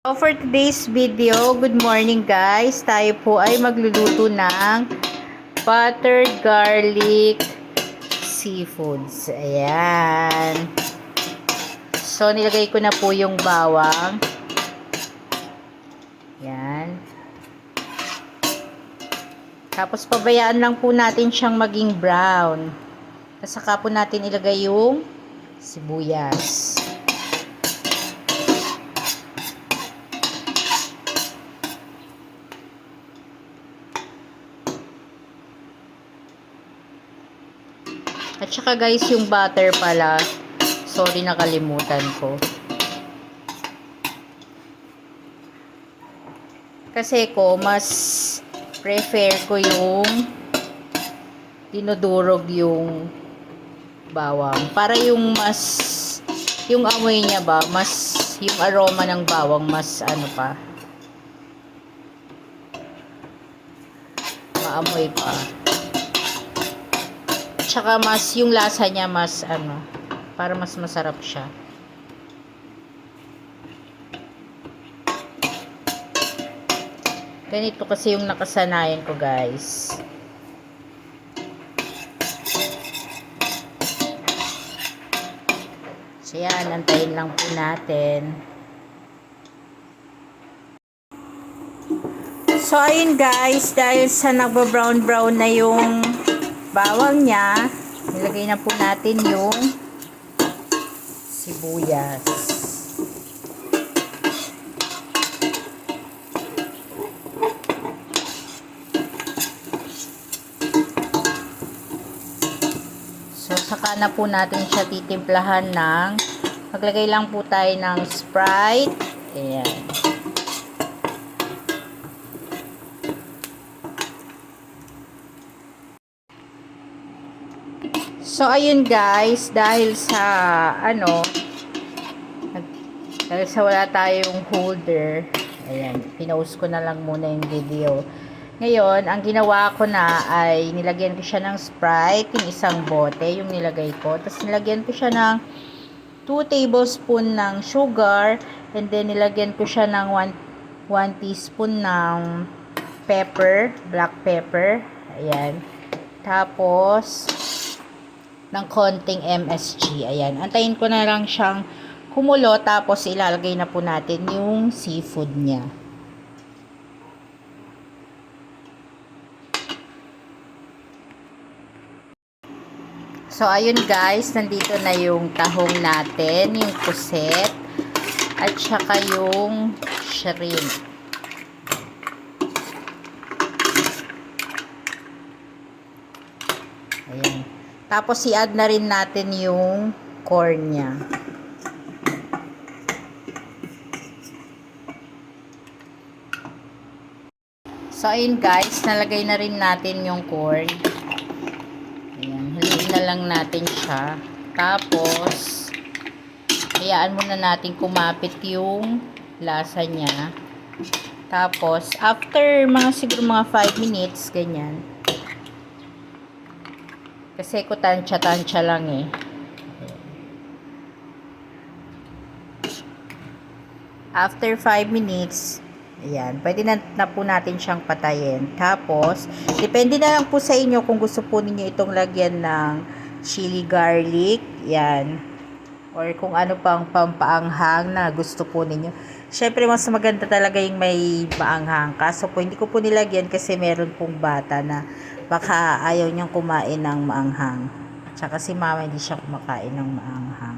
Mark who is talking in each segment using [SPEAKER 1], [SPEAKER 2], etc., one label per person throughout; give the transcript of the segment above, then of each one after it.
[SPEAKER 1] So for today's video, good morning guys. Tayo po ay magluluto ng buttered garlic seafoods. Ayan. So nilagay ko na po yung bawang. Ayan. Tapos pabayaan lang po natin siyang maging brown. Tapos saka po natin ilagay yung sibuyas. At saka guys, yung butter pala, sorry nakalimutan ko. Kasi mas prefer ko yung dinudurog yung bawang. Para yung yung amoy niya ba, yung aroma ng bawang, maamoy pa. Tsaka yung lasa niya para mas masarap siya. Ganito kasi yung nakasanayan ko guys. So yan, antayin lang po natin. So ayun guys, dahil sa nagba-brown na yung bawang niya, nilagay na po natin yung sibuyas. So saka na po natin siya titimplahan maglagay lang po tayo ng Sprite. Ayan. So, ayun guys, dahil sa wala tayong holder, ayan, pinost ko na lang muna yung video. Ngayon, ang ginawa ko na ay nilagyan ko siya ng Sprite, yung isang bote, yung nilagay ko. Tapos nilagyan ko siya ng 2 tablespoon ng sugar, and then nilagyan ko siya ng 1 teaspoon ng black pepper, ayan. Tapos ng konting MSG. Ayan. Antayin ko na lang siyang kumulo, tapos ilalagay na po natin yung seafood niya. So, ayun guys, nandito na yung tahong natin, yung puset, at saka yung shrimp. Ayan. Tapos, i-add na rin natin yung corn niya. So, ayun guys, nalagay na rin natin yung corn. Ayan, haluin na lang natin siya. Tapos, hayaan muna natin kumapit yung lasa niya. Tapos, after siguro mga 5 minutes, ganyan. Kasi ko tansya lang eh. After 5 minutes, ayan, pwede na po natin siyang patayin. Tapos, depende na lang po sa inyo kung gusto po ninyo itong lagyan ng chili garlic, yan. Or kung ano pang pampaanghang na gusto po ninyo. Syempre, mas maganda talaga yung may maanghang. Kaso po, hindi ko po nilagyan kasi meron pong bata na baka ayaw niyang kumain ng maanghang. Tsaka si mama hindi siya kumakain ng maanghang.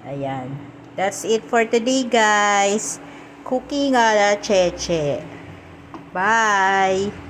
[SPEAKER 1] Ayan. That's it for today, guys. Cooking ala Cheche. Bye!